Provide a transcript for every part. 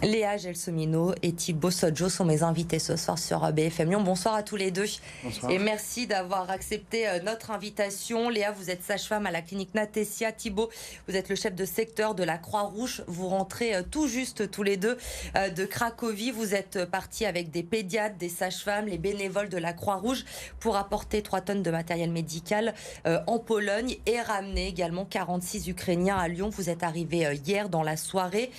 Léa Gelsomino et Thibaut Sodjo sont mes invités ce soir sur BFM Lyon. Bonsoir à tous les deux. Bonsoir. Et merci d'avoir accepté notre invitation. Léa, vous êtes sage-femme à la clinique Natessia. Thibaut, vous êtes le chef de secteur de la Croix-Rouge. Vous rentrez tout juste tous les deux de Cracovie. Vous êtes partis avec des pédiatres, des sages-femmes, les bénévoles de la Croix-Rouge pour apporter 3 tonnes de matériel médical en Pologne et ramener également 46 Ukrainiens à Lyon. Vous êtes arrivés hier dans la soirée.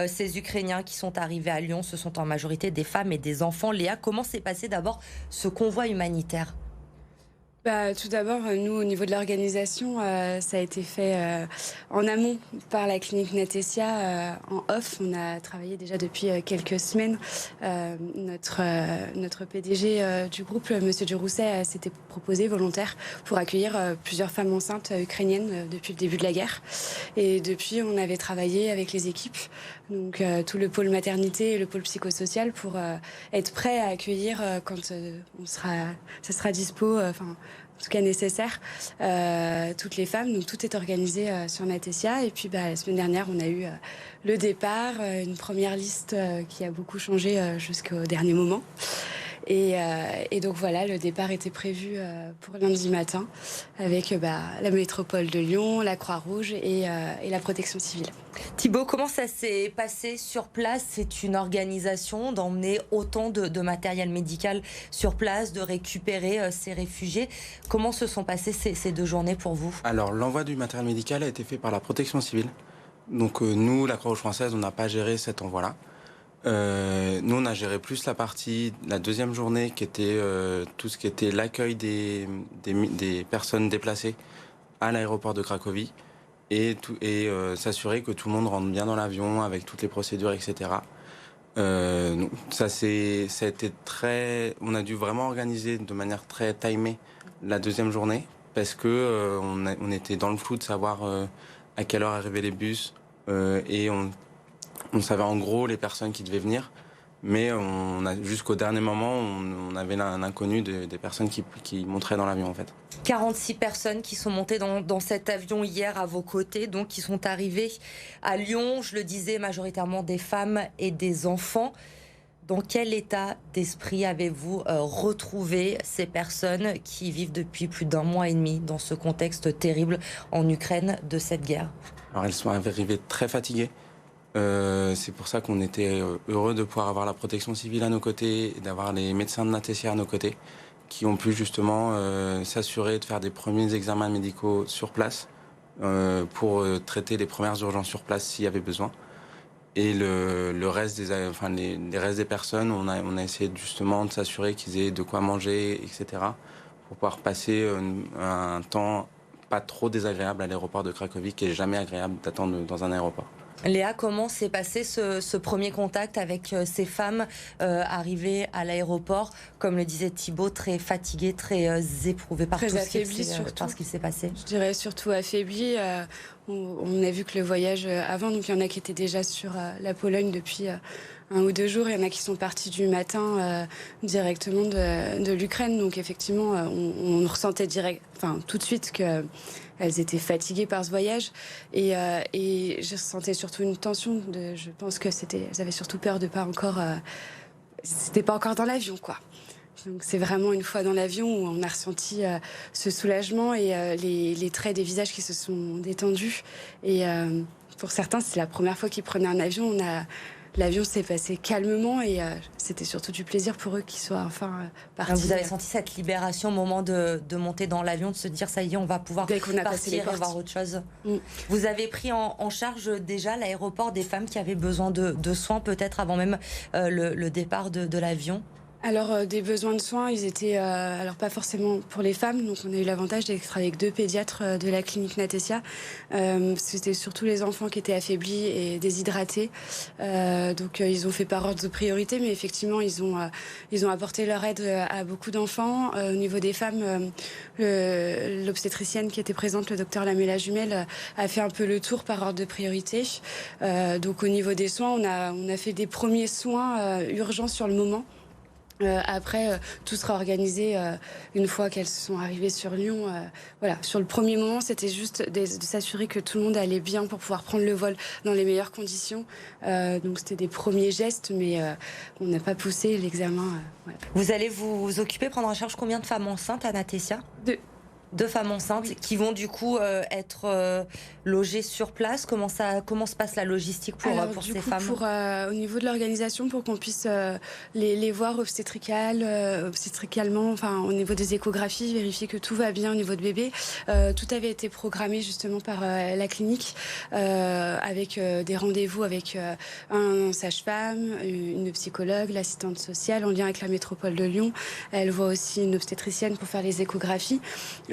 Ces Ukrainiens qui sont arrivés à Lyon, ce sont en majorité des femmes et des enfants. Léa, comment s'est passé d'abord ce convoi humanitaire ? Tout d'abord, nous, au niveau de l'organisation, ça a été fait en amont par la clinique Natessia, en off. On a travaillé déjà depuis quelques semaines. Notre PDG du groupe, Monsieur Durousset, s'était proposé volontaire pour accueillir plusieurs femmes enceintes ukrainiennes depuis le début de la guerre. Et depuis, on avait travaillé avec les équipes, donc tout le pôle maternité et le pôle psychosocial, pour être prêt à accueillir quand ça sera dispo, en tout cas nécessaire, toutes les femmes. Donc tout est organisé sur Natessia. Et puis la semaine dernière, on a eu le départ, une première liste qui a beaucoup changé jusqu'au dernier moment. Et donc voilà, le départ était prévu pour lundi matin avec la métropole de Lyon, la Croix-Rouge et la protection civile. Thibaut, comment ça s'est passé sur place ? C'est une organisation d'emmener autant de matériel médical sur place, de récupérer ces réfugiés. Comment se sont passées ces 2 journées pour vous ? Alors, l'envoi du matériel médical a été fait par la protection civile. Donc nous, la Croix-Rouge française, on n'a pas géré cet envoi-là. Nous, on a géré plus la deuxième journée, qui était tout ce qui était l'accueil des personnes déplacées à l'aéroport de Cracovie et s'assurer que tout le monde rentre bien dans l'avion avec toutes les procédures, etc. Donc, ça a été on a dû vraiment organiser de manière très timée la deuxième journée parce que on était dans le flou de savoir à quelle heure arrivaient les bus et on savait en gros les personnes qui devaient venir, mais jusqu'au dernier moment, on avait un inconnu des personnes qui montraient dans l'avion en fait. 46 personnes qui sont montées dans cet avion hier à vos côtés, donc qui sont arrivées à Lyon, je le disais, majoritairement des femmes et des enfants. Dans quel état d'esprit avez-vous retrouvé ces personnes qui vivent depuis plus d'1 mois et demi dans ce contexte terrible en Ukraine de cette guerre ? Alors elles sont arrivées très fatiguées. C'est pour ça qu'on était heureux de pouvoir avoir la protection civile à nos côtés et d'avoir les médecins de Natessia à nos côtés qui ont pu justement s'assurer de faire des premiers examens médicaux sur place pour traiter les premières urgences sur place s'il y avait besoin. Et le reste les restes des personnes, on a essayé justement de s'assurer qu'ils aient de quoi manger, etc. pour pouvoir passer un temps pas trop désagréable à l'aéroport de Cracovie, qui est jamais agréable d'attendre dans un aéroport. Léa, comment s'est passé ce premier contact avec ces femmes arrivées à l'aéroport, comme le disait Thibaut, très fatiguées, très éprouvées par Très affaiblies par ce qui s'est passé ? Je dirais surtout affaiblies. On a vu que le voyage avant, donc il y en a qui étaient déjà sur la Pologne depuis 1 ou 2 jours. Il y en a qui sont partis du matin directement de l'Ukraine. Donc effectivement, on ressentait tout de suite que elles étaient fatiguées par ce voyage et je ressentais surtout une tension. Je pense que elles avaient surtout peur de pas encore. C'était pas encore dans l'avion, quoi. Donc c'est vraiment une fois dans l'avion où on a ressenti ce soulagement et les traits des visages qui se sont détendus. Et pour certains, c'est la première fois qu'ils prenaient un avion. L'avion s'est passé calmement et c'était surtout du plaisir pour eux qu'ils soient enfin partis. Vous avez senti cette libération au moment de monter dans l'avion, de se dire ça y est, on va pouvoir partir et voir autre chose. Vous avez pris en charge déjà l'aéroport des femmes qui avaient besoin de soins, peut-être avant même le départ de l'avion ? Alors, des besoins de soins, ils étaient... alors, pas forcément pour les femmes. Donc, on a eu l'avantage d'être avec 2 pédiatres de la clinique Natessia. C'était surtout les enfants qui étaient affaiblis et déshydratés. Donc, ils ont fait par ordre de priorité. Mais effectivement, ils ont apporté leur aide à beaucoup d'enfants. Au niveau des femmes, l'obstétricienne qui était présente, le docteur Lamela Jumel, a fait un peu le tour par ordre de priorité. Donc, au niveau des soins, on a fait des premiers soins urgents sur le moment. Après, tout sera organisé une fois qu'elles sont arrivées sur Lyon. Voilà. Sur le premier moment, c'était juste de s'assurer que tout le monde allait bien pour pouvoir prendre le vol dans les meilleures conditions. Donc c'était des premiers gestes, mais on n'a pas poussé l'examen. Voilà. Vous allez vous occuper, prendre en charge combien de femmes enceintes à Natessia? Deux femmes enceintes, oui, qui vont du coup être logées sur place. Comment se passe la logistique pour ces femmes? Au niveau de l'organisation, pour qu'on puisse les voir obstétricalement, enfin au niveau des échographies, vérifier que tout va bien au niveau de bébé. Tout avait été programmé justement par la clinique avec des rendez-vous avec un sage-femme, une psychologue, l'assistante sociale en lien avec la métropole de Lyon. Elle voit aussi une obstétricienne pour faire les échographies.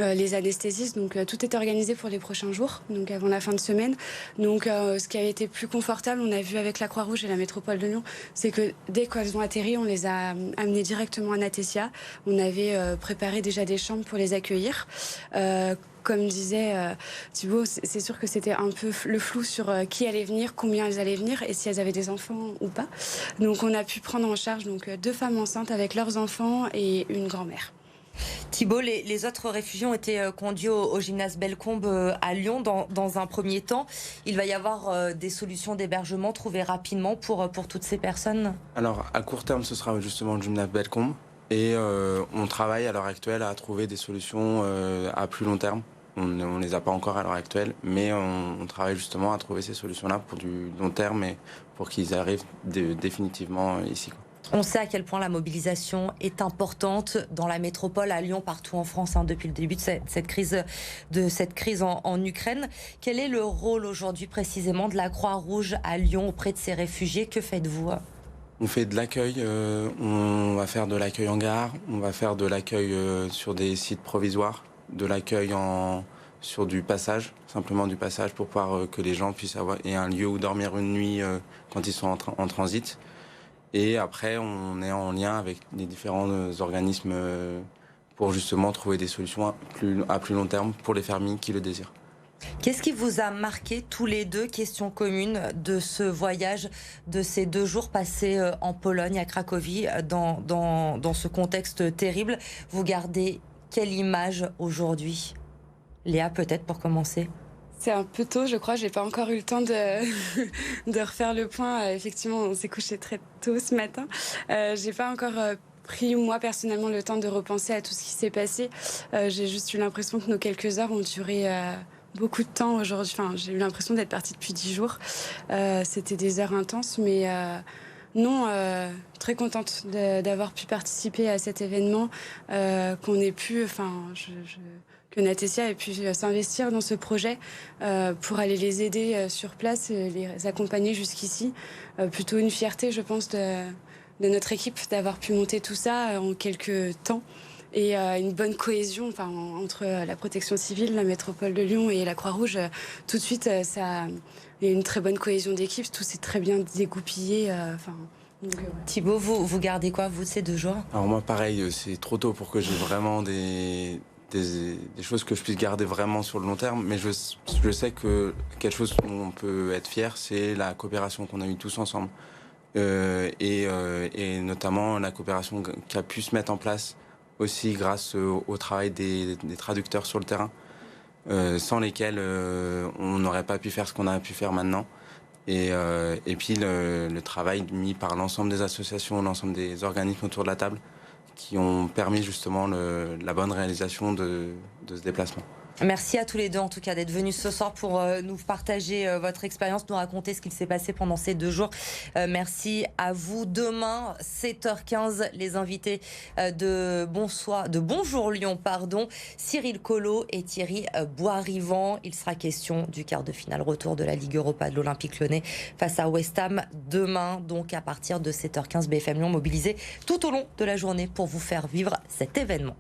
Les anesthésistes, donc tout est organisé pour les prochains jours, donc avant la fin de semaine. Donc ce qui a été plus confortable, on a vu avec la Croix-Rouge et la métropole de Lyon, c'est que dès qu'elles ont atterri, on les a amenées directement à Natessia. On avait préparé déjà des chambres pour les accueillir. Comme disait Thibaut, c'est sûr que c'était un peu le flou sur qui allait venir, combien elles allaient venir et si elles avaient des enfants ou pas. Donc on a pu prendre en charge donc, 2 femmes enceintes avec leurs enfants et une grand-mère. Thibaut, les autres réfugiés ont été conduits au gymnase Bellecombe à Lyon dans un premier temps. Il va y avoir des solutions d'hébergement trouvées rapidement pour toutes ces personnes? Alors, à court terme, ce sera justement le gymnase Bellecombe. Et on travaille à l'heure actuelle à trouver des solutions à plus long terme. On ne les a pas encore à l'heure actuelle, mais on travaille justement à trouver ces solutions-là pour du long terme et pour qu'ils arrivent définitivement ici. On sait à quel point la mobilisation est importante dans la métropole, à Lyon, partout en France, depuis le début de cette crise en Ukraine. Quel est le rôle aujourd'hui précisément de la Croix-Rouge à Lyon auprès de ces réfugiés? Que faites-vous? On fait de l'accueil, on va faire de l'accueil en gare, on va faire de l'accueil sur des sites provisoires, de l'accueil sur du passage, simplement du passage pour pouvoir que les gens puissent avoir un lieu où dormir une nuit quand ils sont en transit. Et après, on est en lien avec les différents organismes pour justement trouver des solutions à plus long terme pour les familles qui le désirent. Qu'est-ce qui vous a marqué tous les deux, question commune, de ce voyage, de ces 2 jours passés en Pologne, à Cracovie, dans ce contexte terrible? Vous gardez quelle image aujourd'hui? Léa, peut-être pour commencer. C'est un peu tôt, je crois. J'ai pas encore eu le temps de refaire le point. Effectivement, on s'est couché très tôt ce matin. J'ai pas encore pris, moi, personnellement, le temps de repenser à tout ce qui s'est passé. J'ai juste eu l'impression que nos quelques heures ont duré beaucoup de temps aujourd'hui. Enfin, j'ai eu l'impression d'être partie depuis 10 jours. C'était des heures intenses, mais non, très contente d'avoir pu participer à cet événement, qu'on ait pu... que Natessia ait pu s'investir dans ce projet pour aller les aider sur place et les accompagner jusqu'ici. Plutôt une fierté, je pense, de notre équipe d'avoir pu monter tout ça en quelques temps. Et une bonne cohésion entre la protection civile, la métropole de Lyon et la Croix-Rouge. Tout de suite, il y a une très bonne cohésion d'équipe. Tout s'est très bien dégoupillé. Ouais. Thibaut, vous gardez quoi, vous, de ces 2 jours? Alors moi, pareil, c'est trop tôt pour que j'ai vraiment des choses que je puisse garder vraiment sur le long terme, mais je sais que quelque chose dont on peut être fier, c'est la coopération qu'on a eue tous ensemble. Et notamment la coopération qui a pu se mettre en place aussi grâce au travail des traducteurs sur le terrain, sans lesquels on n'aurait pas pu faire ce qu'on a pu faire maintenant. Et puis le travail mis par l'ensemble des associations, l'ensemble des organismes autour de la table, qui ont permis justement la bonne réalisation de ce déplacement. Merci à tous les deux en tout cas d'être venus ce soir pour nous partager votre expérience, nous raconter ce qu'il s'est passé pendant ces 2 jours. Merci à vous. Demain, 7h15, les invités de Bonjour Lyon, Cyril Collot et Thierry Boisrivant. Il sera question du quart de finale retour de la Ligue Europa de l'Olympique Lyonnais face à West Ham demain, donc à partir de 7h15. BFM Lyon mobilisé tout au long de la journée pour vous faire vivre cet événement.